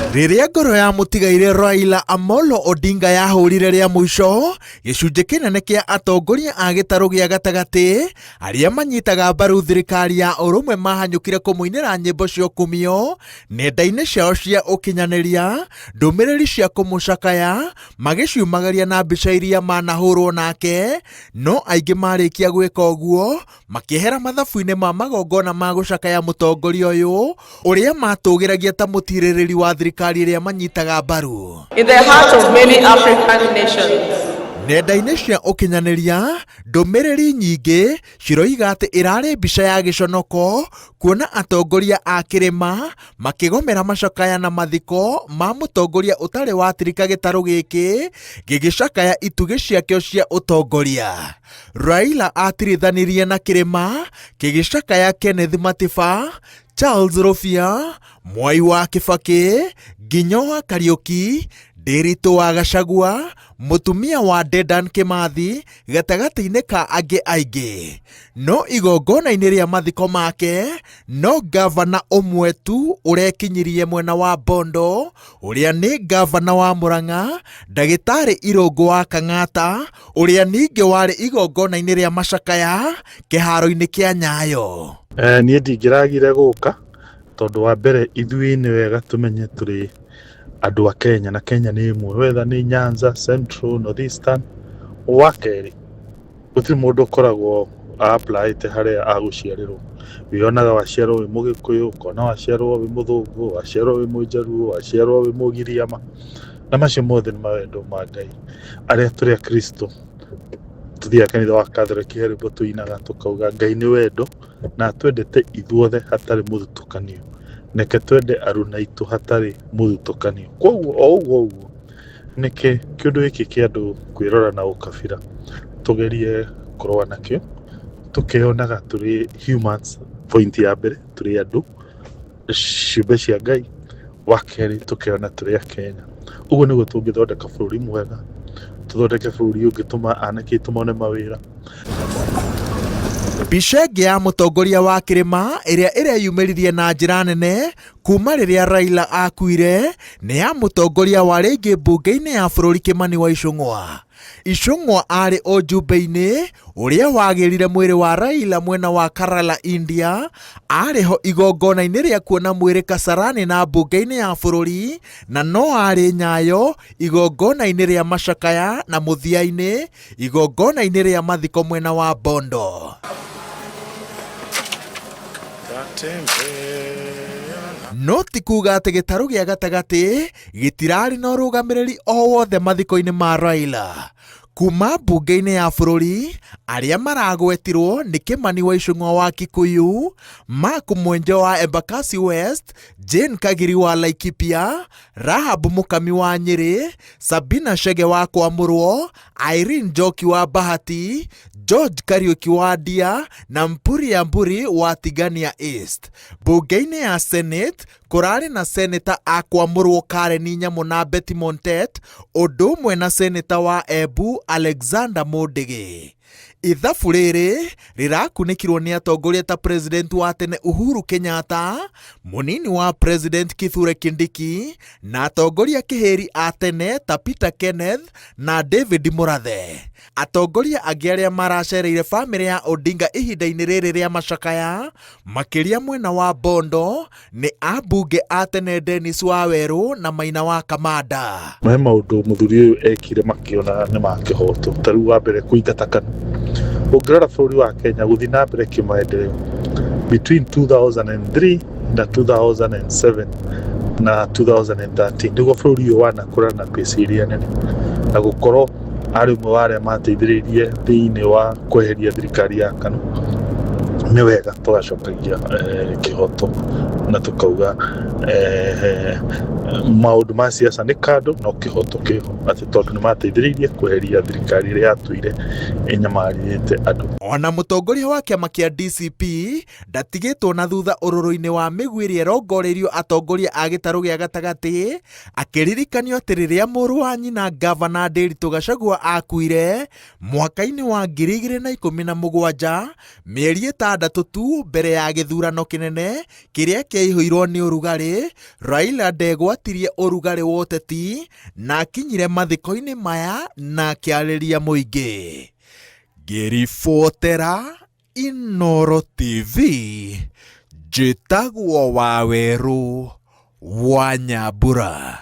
Rĩrĩa ngoro ya mũtigaire Raila Amolo Odinga yahũrire rĩa mũico, gĩcunjĩ kĩnene kĩa atongoria a gĩtarũ gĩa gatagatĩ arĩa manyitaga mbaru thirikari ya ũrũmwe mahanyũkire kũmũinĩra nyĩmbo cia ũkumio nenda-inĩ ciao cia ũkinyanĩria, ndũmĩrĩri cia kũmũcakaya magĩciumagaria na mbica iria manahũrwo nake, no aingĩ marĩkia gwĩka ũguo makĩehera mathabu-inĩ ma magongona ma gũcakaya mũtongoria ũyũ ũrĩa matũgĩragia ta mũtirĩrĩri wa thirikari iria manyitaga mbaru. In the heart of many African nations. Nenda-inĩ cia ũkinyanĩria, ndũmĩrĩri nyingĩ ciroiga atĩ ĩrarĩ mbica ya gĩconoko kuona atongoria a Kĩrĩma makĩgomera macakaya na mathiko ma mũtongoria ũtarĩ watirika gĩtarũ gĩkĩ gĩgĩcakaya itugĩ ciakĩo cia ũtongoria. Raila atirithanĩrie na Kĩrĩma kĩgĩcakaya Kenneth Matiba, Charles Rũbia, Mwai wa Kĩbakĩ, Nginyo wa Kariũki, Ndĩritũ wa Gachagua, mũtumia wa Dedan Kĩmathi, gatagatĩ-inĩ ka angĩ aingĩ. No igongona-inĩ rĩa mathiko make, no gavana ũmwe tu ũrekinyirie mwena wa Bondo, ũrĩa nĩ gavana wa Mũrang'a, ndagĩtarĩ Irũngũ wa Kang'ata, ũrĩa ningĩ warĩ igongona-inĩ rĩa macakaya kĩharo-inĩ kĩa Nyayo. Niĩ ndingĩragire gũka tondũ wa mbere ithuĩ nĩ wega tũmenye tũrĩ andũ a Kenya na Kenya nĩ ĩmwe, whether nĩ Nyanza, Central, North Eastern. Wa kerĩ, gũtirĩ mũndũ ũkoragwo a-apply-ĩte harĩa agũciarĩrwo. Wĩyonaga waciarwo wĩ Mũgĩkũyũ, ũkona waciarwo wĩ Mũthũngũ, waciarwo wĩ Mũjaruo, waciarwo wĩ Mũgiriama, na macio mothe nĩ mawendo ma Ngai. Arĩa tũrĩ Akristo tuthiaga kanitha wa Kathoreki herĩmbo tũinaga tũkauga Ngai nĩ wendo na twendete ithuothe hatarĩ mũthutũkanio. Neke twende aruna aitũ hatarĩ mũthutũkanio. Koguo o ũguo nĩkĩ kĩũndũ gĩkĩ kĩa andũ kwĩrora na ũkabira tũgerie kũrũa nakĩo tũkĩonaga tũrĩ humans. Point ya mbere tũrĩ andũ ciũmbe cia Ngai, wa kerĩ tũkĩona tũrĩ a Kenya. Ũguo nĩguo tũngĩthondeka bũrũri mwega, tũthondeke bũrũri ũngĩtũma anake aitũ mone mawĩra. Mbica ĩngĩ ya mũtongoria wa Kĩrĩma ĩrĩa ĩreyumĩririe na njĩra nene kuma rĩrĩa Raila akuire nĩ ya mũtongoria wa rĩngĩ mbunge-inĩ ya bũrũri Kĩmani wa Icũng'wa. Icũng'wa arĩ ũjumbe-inĩ ũrĩa wagĩrire mwĩrĩ wa Raila mwena wa Kerala, India, arĩho igongona-inĩ rĩa kuona mwĩrĩ Kasarani na mbunge-inĩ ya bũrũri, na no arĩ Nyayo igongona-inĩ rĩa macakaya, na mũthia-inĩ igongona-inĩ rĩa mathiko mwena wa Bondo. No ti kuga atĩ gĩtarũ gĩa gatagatĩ gĩtirarĩ na ũrũgamĩrĩri o wothe mathiko-inĩ ma Raila. Kuma mbunge-inĩ ya bũrũri, arĩa maragwetirwo nĩ Kĩmani wa Icũng'wa wa Kikuyu, Mark Mwenjo wa Embakasi West, Jane Kagiri wa Laikipia, Rahab Mũkami wa Nyĩrĩ, Sabina Chege wa Kwamũrwo, Irene Njoki wa Bahati, George Kariũki wa Ndia na Mpuri ya Mburi wa Tigania East. Mbunge-inĩ ya Senate kũrarĩ na seneta a Kwamũrwo Karen Nyamũ na Betty Montet, ũndũ ũmwe na seneta wa Embu Alexander Mũndĩgĩ. Ithabu rĩrĩ rĩrakunĩkirwo nĩ atongoria ta President wa tene Uhuru Kenyatta, mũnini wa President Kithure Kindiki, na atongoria kĩhĩri a tene ta Peter Kenneth na David Mũrathe. Atongoria angĩ arĩa maracereire bamĩrĩ ya Odinga ihinda-inĩ rĩrĩ rĩa macakaya makĩria mwena wa Bondo nĩ ambunge a tene Dennis Wawerũ na Maina wa Kamanda. He maũndũ mũthuri ũyũ ekire makĩona nĩ ma kĩhoto. Ta rĩu wa mbere kũingata kana ũngĩrora bũrũri wa Kenya gũthiĩ na mbere kĩmaendeleo between 2003 na 2007 na 2013 nĩguo bũrũri ũyũ wanakũra na pace ĩrĩa nene, na gũkorwo arĩ ũmwe wa arĩa mateithĩrĩirie thĩinĩ wa kweheria thirikari ya KANU. Nĩ wega tũgacokagia kĩhoto na tũkauga maũndũ ma siasa nĩ kando no kĩhoto kĩho atĩ tondũ nĩ mateithĩrĩirie kweheria thirikari ĩrĩa yatũire ĩnyamarĩte andũ. Ona mũtongoria wa kĩama kĩa DCP ndatigĩtwo na thutha ũrũrũ-inĩ wa mĩguĩ ĩrĩa ĩrongoreirio atongoria a gĩtarũ gĩa gatagatĩ, akĩririkanio atĩ rĩrĩa mũrũ wa nyina Gavana Nderitu Gachagua akuire mwaka-inĩ wa 2017, mĩeri 6 tu mbere ya gĩthurano kĩnene kĩrĩa kĩaihũirwo nĩ ũrugarĩ, Raila ndegwatirie ũrugarĩ wa ũteti na akinyire mathiko-inĩ maya na akĩarĩria mũingĩ. Ngĩribotera Inooro TV, njĩtagwo Wawerũ wa Nyambura.